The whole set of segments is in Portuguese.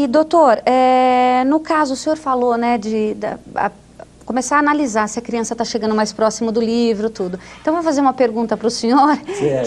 E doutor, no caso, o senhor falou, né, começar a analisar se a criança está chegando mais próximo do livro, tudo. Então, vou fazer uma pergunta para o senhor,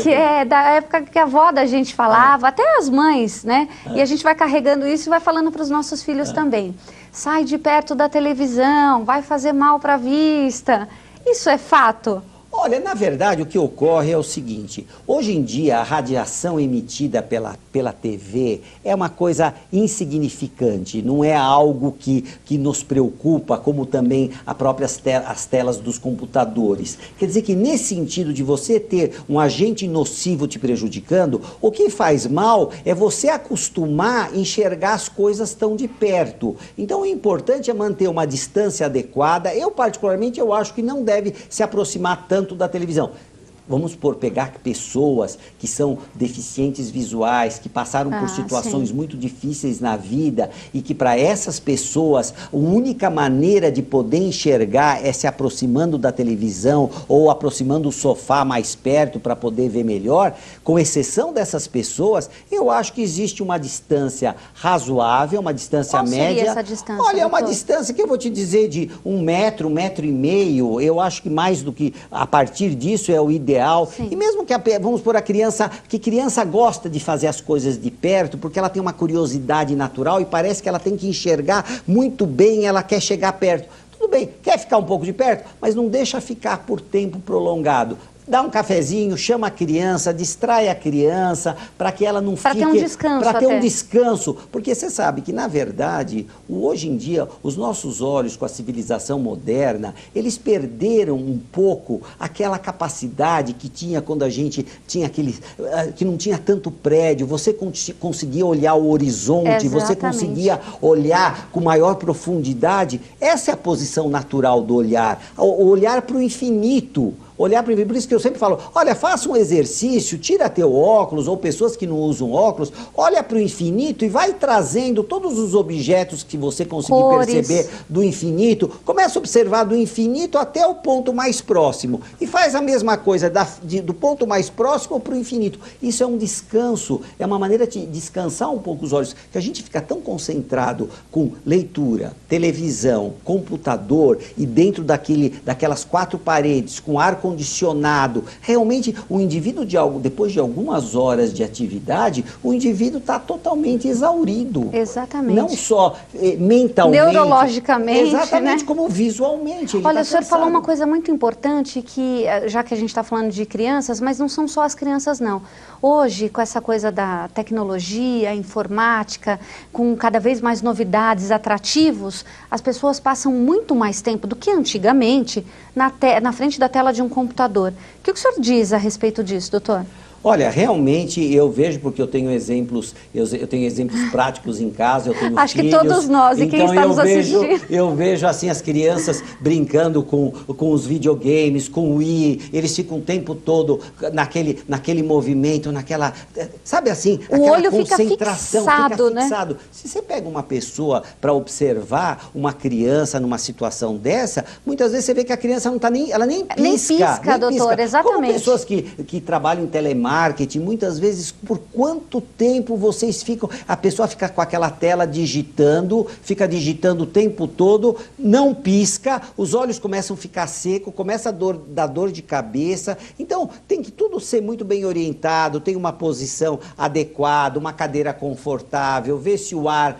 que é da época que a avó da gente falava, até as mães, né? E a gente vai carregando isso e vai falando para os nossos filhos também. Sai de perto da televisão, vai fazer mal para a vista. Isso é fato? Olha, na verdade, o que ocorre é o seguinte, hoje em dia a radiação emitida pela TV é uma coisa insignificante, não é algo que nos preocupa, como também as telas dos computadores. Quer dizer que nesse sentido de você ter um agente nocivo te prejudicando, o que faz mal é você acostumar a enxergar as coisas tão de perto. Então o importante é manter uma distância adequada. Eu particularmente acho que não deve se aproximar tanto da televisão. Vamos pegar pessoas que são deficientes visuais, que passaram por situações muito difíceis na vida e que para essas pessoas a única maneira de poder enxergar é se aproximando da televisão ou aproximando o sofá mais perto para poder ver melhor. Com exceção dessas pessoas, eu acho que existe uma distância razoável, uma distância média. Qual seria essa distância? Olha, é uma distância que eu vou te dizer de 1 metro, 1,5 metro. Eu acho que mais do que a partir disso é o ideal. Sim. E mesmo que, vamos pôr a criança, que criança gosta de fazer as coisas de perto, porque ela tem uma curiosidade natural e parece que ela tem que enxergar muito bem, ela quer chegar perto. Tudo bem, quer ficar um pouco de perto, mas não deixa ficar por tempo prolongado. Dá um cafezinho, chama a criança, distrai a criança, para que ela não fique... Para ter um descanso. Para ter um descanso. Porque você sabe que, na verdade, hoje em dia, os nossos olhos, com a civilização moderna, eles perderam um pouco aquela capacidade que tinha quando a gente tinha que não tinha tanto prédio, você conseguia olhar o horizonte, você conseguia olhar com maior profundidade. Essa é a posição natural do olhar, o olhar para o infinito. Olhar para o infinito. Por isso que eu sempre falo, olha, faça um exercício, tira teu óculos, ou pessoas que não usam óculos, olha para o infinito e vai trazendo todos os objetos que você conseguir perceber do infinito, começa a observar do infinito até o ponto mais próximo, e faz a mesma coisa do ponto mais próximo para o infinito. Isso é um descanso, é uma maneira de descansar um pouco os olhos, que a gente fica tão concentrado com leitura, televisão, computador, e dentro daquelas 4 paredes, com ar-condicionado. Realmente, o indivíduo, depois de algumas horas de atividade, o indivíduo está totalmente exaurido. Exatamente. Não só mentalmente. Neurologicamente, exatamente, né? Como visualmente. Olha, o senhor falou uma coisa muito importante, que, já que a gente está falando de crianças, mas não são só as crianças, não. Hoje, com essa coisa da tecnologia, informática, com cada vez mais novidades, atrativos, as pessoas passam muito mais tempo do que antigamente na frente da tela de um computador. O que o senhor diz a respeito disso, doutor? Olha, realmente eu vejo, porque eu tenho exemplos, eu tenho exemplos práticos em casa, eu tenho Acho filhos. Que todos nós, e quem está nos assistindo. Eu vejo assim as crianças brincando com os videogames, com o Wii, eles ficam o tempo todo naquele movimento, sabe assim, o olho concentração, fica fixado, né? Se você pega uma pessoa para observar uma criança numa situação dessa, muitas vezes você vê que a criança não está ela nem pisca. Nem pisca, doutor, exatamente. Como pessoas que trabalham em telemarketing, muitas vezes, por quanto tempo a pessoa fica com aquela tela fica digitando o tempo todo, não pisca, os olhos começam a ficar secos, começa a dar dor de cabeça. Então, tem que tudo ser muito bem orientado, tem uma posição adequada, uma cadeira confortável, ver se o ar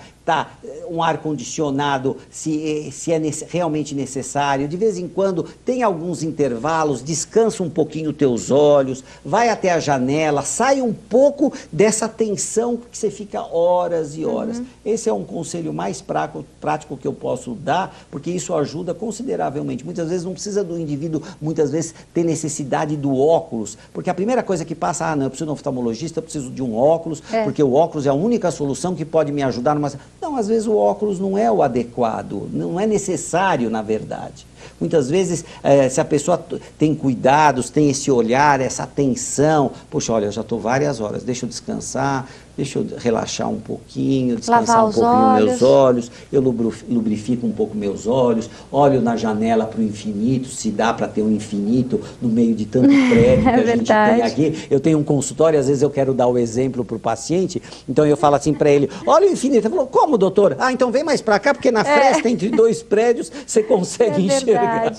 um ar-condicionado, se é realmente necessário. De vez em quando, tem alguns intervalos, descansa um pouquinho os teus olhos, vai até a janela, sai um pouco dessa tensão que você fica horas e horas. Esse é um conselho mais prático que eu posso dar, porque isso ajuda consideravelmente. Muitas vezes não precisa do indivíduo, muitas vezes, ter necessidade do óculos, porque a primeira coisa que passa, não, eu preciso de um oftalmologista, eu preciso de um óculos, porque o óculos é a única solução que pode me ajudar numa... Não, às vezes o óculos não é o adequado, não é necessário, na verdade. Muitas vezes, se a pessoa tem cuidados, tem esse olhar, essa atenção, poxa, olha, eu já estou várias horas, deixa eu descansar, deixa eu relaxar um pouquinho, descansar um pouquinho meus olhos, eu lubrifico um pouco meus olhos, olho na janela para o infinito, se dá para ter um infinito no meio de tanto prédio que a gente tem aqui. Eu tenho um consultório, às vezes eu quero dar o exemplo para o paciente, então eu falo assim para ele, olha o infinito. Ele falou, como, doutor? Ah, então vem mais para cá, porque na fresta, entre dois prédios, você consegue enxergar.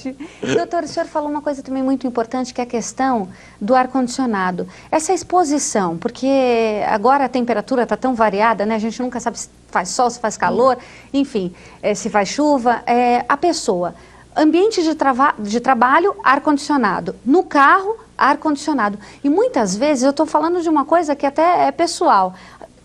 Doutor, o senhor falou uma coisa também muito importante, que é a questão do ar-condicionado. Essa exposição, porque agora a temperatura está tão variada, né? A gente nunca sabe se faz sol, se faz calor, enfim, se faz chuva. A pessoa, ambiente de trabalho, ar-condicionado. No carro, ar-condicionado. E muitas vezes, eu estou falando de uma coisa que até é pessoal,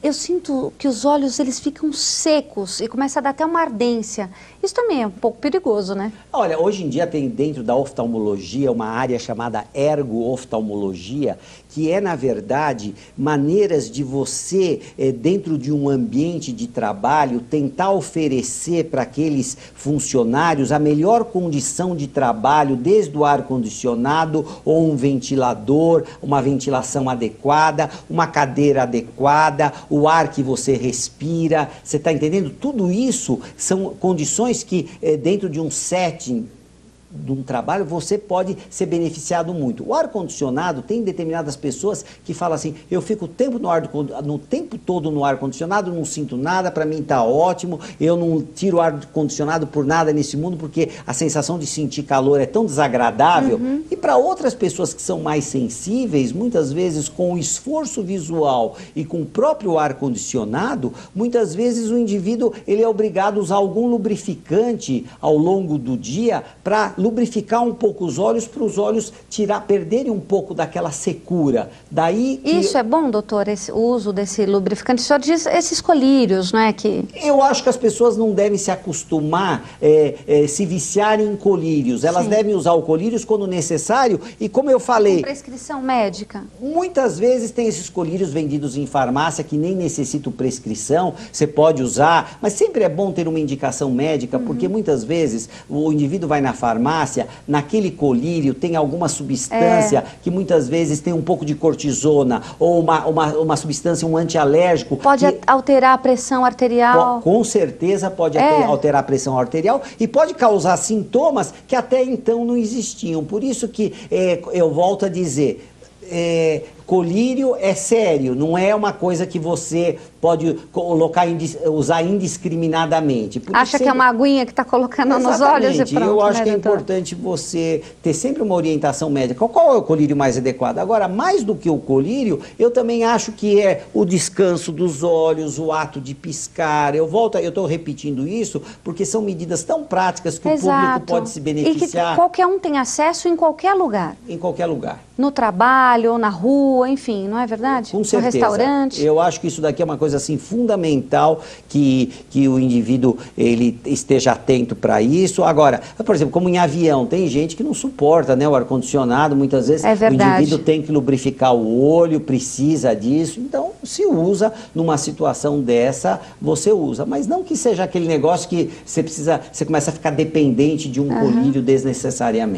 eu sinto que os olhos eles ficam secos e começa a dar até uma ardência. Isso também é um pouco perigoso, né? Olha, hoje em dia tem dentro da oftalmologia uma área chamada ergo-oftalmologia, que é, na verdade, maneiras de você, dentro de um ambiente de trabalho, tentar oferecer para aqueles funcionários a melhor condição de trabalho, desde o ar-condicionado ou um ventilador, uma ventilação adequada, uma cadeira adequada, o ar que você respira, você está entendendo? Tudo isso são condições que dentro de um setting de um trabalho, você pode ser beneficiado muito. O ar-condicionado, tem determinadas pessoas que falam assim, eu fico no tempo todo no ar-condicionado, não sinto nada, para mim está ótimo, eu não tiro o ar-condicionado por nada nesse mundo, porque a sensação de sentir calor é tão desagradável. E para outras pessoas que são mais sensíveis, muitas vezes com o esforço visual e com o próprio ar-condicionado, muitas vezes o indivíduo ele é obrigado a usar algum lubrificante ao longo do dia para lubrificar um pouco os olhos, para os olhos perderem um pouco daquela secura. Daí isso é bom, doutor, o uso desse lubrificante? O senhor diz esses colírios, não é? Eu acho que as pessoas não devem se acostumar, se viciarem em colírios. Elas devem usar o colírios quando necessário e, como eu falei... Com prescrição médica? Muitas vezes tem esses colírios vendidos em farmácia que nem necessitam prescrição, você pode usar, mas sempre é bom ter uma indicação médica, porque muitas vezes o indivíduo vai na farmácia, naquele colírio tem alguma substância que muitas vezes tem um pouco de cortisona ou uma substância, um antialérgico. Pode alterar a pressão arterial? Com certeza pode alterar a pressão arterial e pode causar sintomas que até então não existiam. Por isso que eu volto a dizer... colírio é sério, não é uma coisa que você pode usar indiscriminadamente. Acha que é uma aguinha que está colocando nos olhos e pronto, eu acho que é importante você ter sempre uma orientação médica. Qual é o colírio mais adequado? Agora, mais do que o colírio, eu também acho que é o descanso dos olhos, o ato de piscar. Eu estou repetindo isso porque são medidas tão práticas que o público pode se beneficiar. E que qualquer um tem acesso em qualquer lugar. Em qualquer lugar. No trabalho, na rua, enfim, não é verdade? Com certeza. No restaurante. Eu acho que isso daqui é uma coisa assim fundamental que o indivíduo ele esteja atento para isso. Agora, por exemplo, como em avião, tem gente que não suporta, né, o ar-condicionado, muitas vezes o indivíduo tem que lubrificar o olho, precisa disso, então se usa numa situação dessa, você usa, mas não que seja aquele negócio que você começa a ficar dependente de um colírio desnecessariamente.